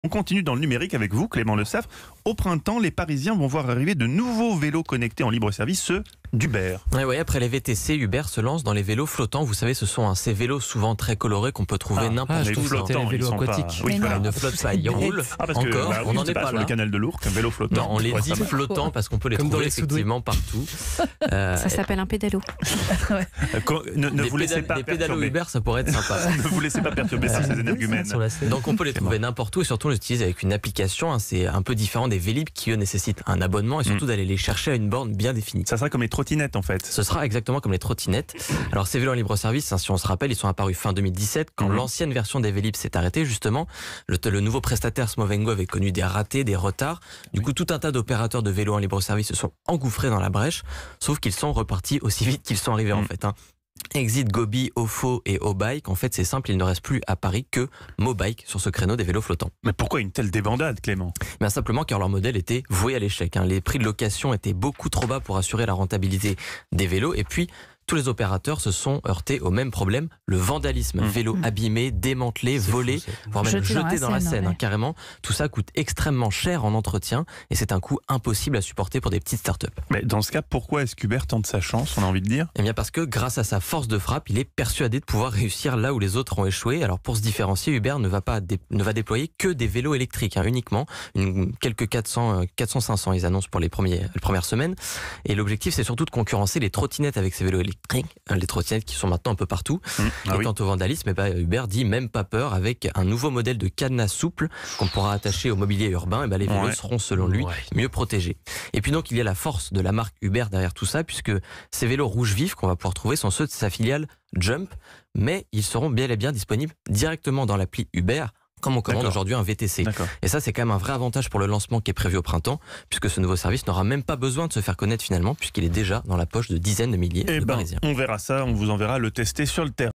On continue dans le numérique avec vous, Clément Le Saffre. Au printemps, les Parisiens vont voir arriver de nouveaux vélos connectés en libre service, ceux d'Uber. Oui, après les VTC, Uber se lance dans les vélos flottants. Vous savez, ce sont ces vélos souvent très colorés qu'on peut trouver n'importe où. Flottants, les vélos aquatiques. Oui, voilà. Ils ne flottent pas, ils roulent. Parce que, encore, on n'en est pas sur là. le canal de l'Ourcq, un vélo flottant. Non, on les dit flottants parce qu'on peut les trouver effectivement partout. Ça s'appelle un pédalo. Ne vous laissez pas des pédalos perturber. Uber, ça pourrait être sympa. Ne vous laissez pas perturber ces énergumènes. Donc on peut les trouver n'importe où et surtout on les utilise avec une application. C'est un peu différent des Vélib qui eux nécessitent un abonnement et surtout d'aller les chercher à une borne bien définie. Ça sera comme les trottinettes en fait. Ce sera exactement comme les trottinettes. Alors ces vélos en libre service, si on se rappelle, ils sont apparus fin 2017 quand l'ancienne version des Vélib s'est arrêtée justement. Le nouveau prestataire Smovengo avait connu des ratés, des retards. Du coup tout un tas d'opérateurs de vélos en libre service se sont engouffrés dans la brèche, sauf qu'ils sont repartis aussi vite qu'ils sont arrivés en fait. Exit Gobi, Ofo et O-Bike. En fait, c'est simple, il ne reste plus à Paris que Mobike sur ce créneau des vélos flottants. Mais pourquoi une telle débandade, Clément ? Bien simplement car leur modèle était voué à l'échec. Les prix de location étaient beaucoup trop bas pour assurer la rentabilité des vélos. Et puis, tous les opérateurs se sont heurtés au même problème, le vandalisme. Vélos abîmés, démantelés, volés, voire même jetés dans la Seine, carrément. Tout ça coûte extrêmement cher en entretien et c'est un coût impossible à supporter pour des petites startups. Mais dans ce cas, pourquoi est-ce qu'Uber tente sa chance, on a envie de dire ? Eh bien parce que grâce à sa force de frappe, il est persuadé de pouvoir réussir là où les autres ont échoué. Alors pour se différencier, Uber ne va déployer que des vélos électriques, uniquement. Quelques 400-500 ils annoncent pour les premières semaines. Et l'objectif c'est surtout de concurrencer les trottinettes avec ces vélos électriques. Les trottinettes qui sont maintenant un peu partout. Quant au vandalisme, Uber dit même pas peur avec un nouveau modèle de cadenas souple qu'on pourra attacher au mobilier urbain. Les vélos seront selon lui mieux protégés. Et puis donc il y a la force de la marque Uber derrière tout ça puisque ces vélos rouges vifs qu'on va pouvoir trouver sont ceux de sa filiale Jump, mais ils seront bel et bien disponibles directement dans l'appli Uber comme on commande aujourd'hui un VTC. Et ça, c'est quand même un vrai avantage pour le lancement qui est prévu au printemps, puisque ce nouveau service n'aura même pas besoin de se faire connaître finalement, puisqu'il est déjà dans la poche de dizaines de milliers de Parisiens. On verra ça, on vous enverra le tester sur le terrain.